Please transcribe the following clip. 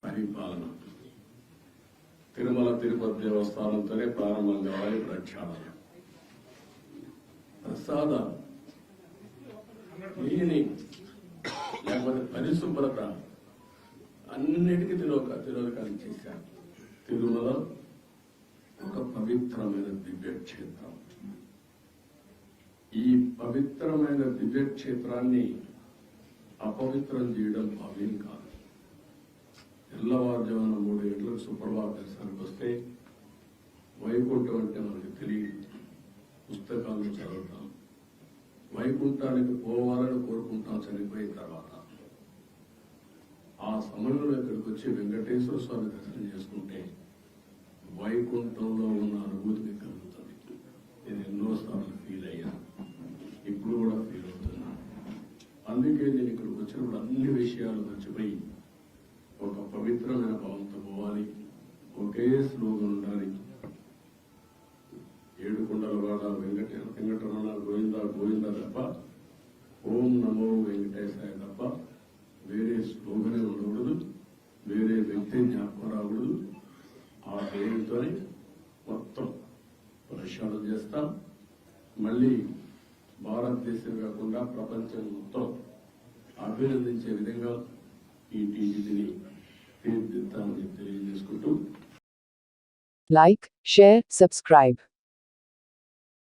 పరిపాలన. తిరుమల తిరుపతి దేవస్థానంతోనే ప్రారంభం కావాలి ప్రక్షాళన. ప్రసాదాలు లేని లేకపోతే పరిశుభ్రత అన్నిటికీ తిరోధకాలు చేశారు. తిరుమల ఒక పవిత్రమైన దివ్యక్షేత్రం. ఈ పవిత్రమైన దివ్యక్షేత్రాన్ని అపవిత్రం చేయడం భావ్యం కాదు. తెల్లవారుజామున 3 గంటలకు సుప్రభాత దర్శనానికి వస్తే వైకుంఠం అంటే మనకు తెలియదు. పుస్తకాలను చదువుతాం, వైకుంఠానికి పోవాలని కోరుకుంటాం చనిపోయిన తర్వాత. ఆ సమయంలో ఇక్కడికి వచ్చి వెంకటేశ్వర స్వామి దర్శనం చేసుకుంటే వైకుంఠంలో ఉన్న అనుభూతిని కలుగుతుంది. నేను ఎన్నోసార్లు ఫీల్ అయ్యాను, ఇప్పుడు కూడా ఫీల్ అవుతున్నా. అందుకే నేను ఇక్కడికి వచ్చినప్పుడు అన్ని విషయాలు మర్చిపోయి ఒక పవిత్రమైన భావంతో పోవాలి. ఒకే స్లోగన్ ఉండాలి. ఏడుకొండలవాడ వెంకటరమణ గోవింద గోవింద తప్ప, ఓం నమో వెంకటేశాయ తప్ప వేరే స్లోగనే ఉండకూడదు, వేరే వ్యక్తి జ్ఞాపకం రాకూడదు. ఆ పేరుతోనే మొత్తం ప్రక్షాళన చేస్తాం. మళ్ళీ భారతదేశం కాకుండా ప్రపంచం మొత్తం అభినందించే విధంగా ఈ టీజీని తీర్చిదిద్దామని తెలియజేసుకుంటూ like, share, subscribe.